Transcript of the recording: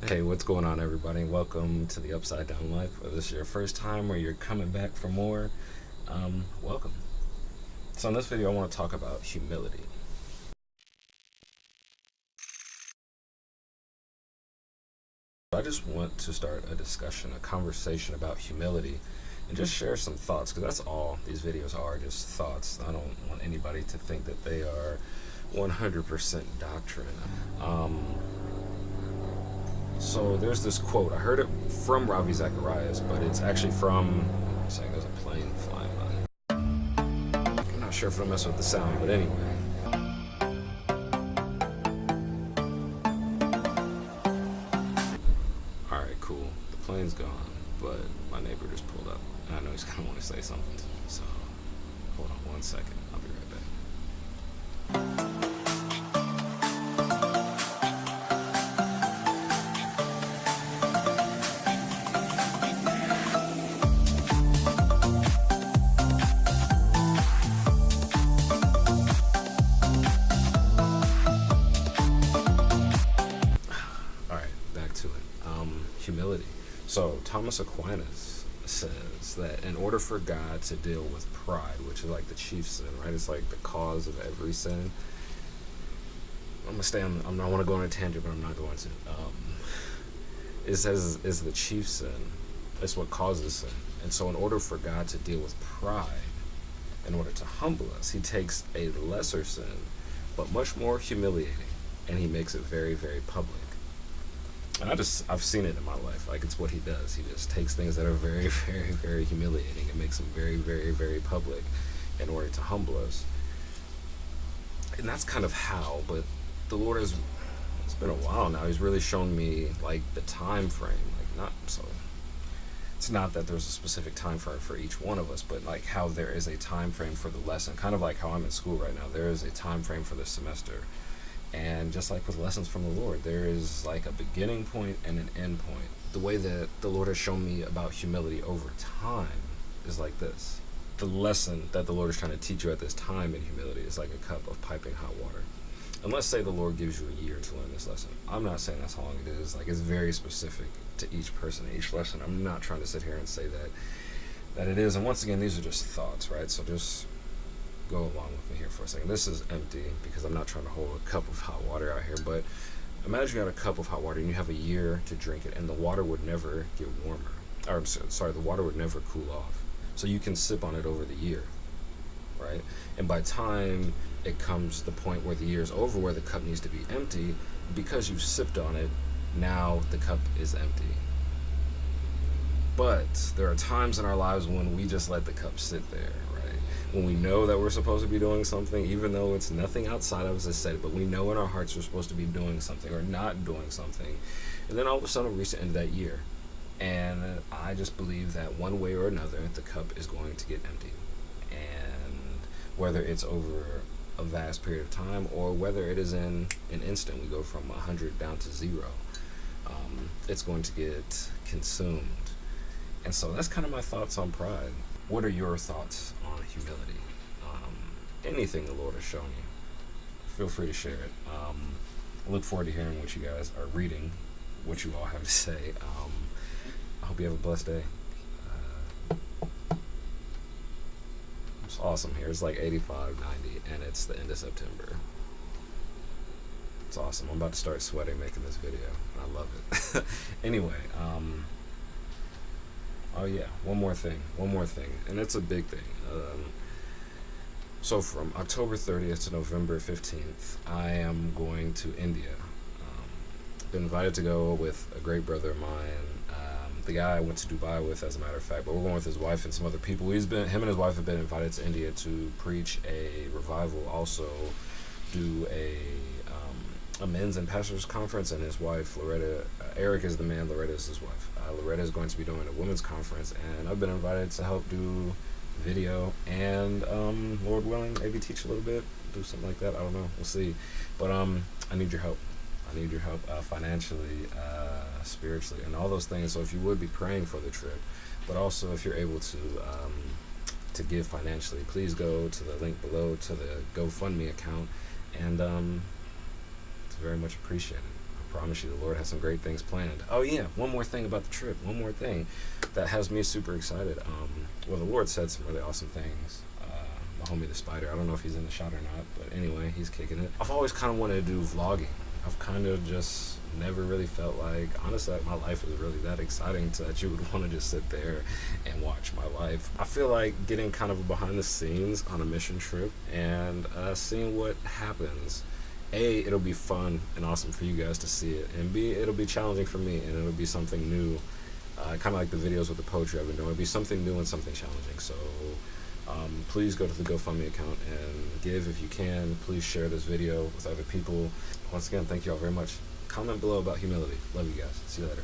Hey, what's going on, everybody? Welcome to the Upside Down Life. Whether this is your first time or you're coming back for more, welcome. So in this video, I want to talk about humility. I just want to start a discussion, a conversation about humility, and just share some thoughts, because that's all these videos are, just thoughts. I don't want anybody to think that they are 100% doctrine. So there's this quote. I heard it from Ravi Zacharias, but it's actually from, I'm saying there's a plane flying by. I'm not sure if it'll mess with the sound, but anyway. Alright, cool. The plane's gone, but my neighbor just pulled up, and I know he's gonna want to say something to me, so hold on one second. I'll be right back. Back to it. Humility. So Thomas Aquinas says that in order for God to deal with pride, which is like the chief sin, right? It's like the cause of every sin. I'm gonna stay on. I want to go on a tangent, but I'm not going to. It says is the chief sin. It's what causes sin. And so, in order for God to deal with pride, in order to humble us, He takes a lesser sin, but much more humiliating, and He makes it very, very public. And I've seen it in my life. Like, it's what He does. He just takes things that are very, very, very humiliating and makes them very, very, very public in order to humble us. And that's kind of how, but the Lord has, it's been a while now. He's really shown me like the time frame. Like, not so, it's not that there's a specific time frame for each one of us, but like how there is a time frame for the lesson. Kind of like how I'm in school right now. There is a time frame for this semester. And just like with lessons from the Lord, there is like a beginning point and an end point. The way that the Lord has shown me about humility over time is like this. The lesson that the Lord is trying to teach you at this time in humility is like a cup of piping hot water. And let's say the Lord gives you a year to learn this lesson. I'm not saying that's how long it is. Like, it's very specific to each person, each lesson. I'm not trying to sit here and say that it is. And once again, these are just thoughts, right? So just go along with me here for a second. This is empty because I'm not trying to hold a cup of hot water out here, but imagine you got a cup of hot water and you have a year to drink it, and the water would never get warmer. Or I'm sorry, the water would never cool off. So you can sip on it over the year, right? And by time it comes to the point where the year is over, where the cup needs to be empty, because you sipped on it, now the cup is empty. But there are times in our lives when we just let the cup sit there, right? When we know that we're supposed to be doing something, even though it's nothing outside of us that said it, but we know in our hearts we're supposed to be doing something or not doing something. And then all of a sudden we reach the end of that year. And I just believe that one way or another, the cup is going to get empty. And whether it's over a vast period of time or whether it is in an instant, we go from 100 down to 0, it's going to get consumed. And so that's kind of my thoughts on pride. What are your thoughts on humility? Anything the Lord has shown you, feel free to share it. I look forward to hearing what you guys are reading, what you all have to say. I hope you have a blessed day. It's awesome here. It's like 85, 90, and it's the end of September. It's awesome. I'm about to start sweating making this video. I love it. Anyway, oh yeah, one more thing, and it's a big thing. So from October 30th to November 15th, I am going to India. Been invited to go with a great brother of mine, the guy I went to Dubai with, as a matter of fact, but we're going with his wife and some other people. Him and his wife have been invited to India to preach a revival, also do a men's and pastors conference, and his wife, Loretta, Eric is the man, Loretta is his wife. Loretta is going to be doing a women's conference, and I've been invited to help do video and, Lord willing, maybe teach a little bit, do something like that. I don't know. We'll see. But I need your help. I need your help financially, spiritually, and all those things. So if you would be praying for the trip, but also if you're able to give financially, please go to the link below to the GoFundMe account, and it's very much appreciated. promise you, the Lord has some great things planned. Oh yeah, one more thing about the trip. One more thing that has me super excited. Well, the Lord said some really awesome things. My homie the Spider, I don't know if he's in the shot or not, but anyway, he's kicking it. I've always kind of wanted to do vlogging. I've kind of just never really felt like, honestly, like my life was really that exciting to that you would want to just sit there and watch my life. I feel like getting kind of a behind the scenes on a mission trip and seeing what happens. A, it'll be fun and awesome for you guys to see it, and B, it'll be challenging for me, and it'll be something new, kind of like the videos with the poetry I've been doing. It'll be something new and something challenging. So please go to the GoFundMe account and give if you can. Please share this video with other people. Once again, thank you all very much. Comment below about humility. Love you guys. See you later.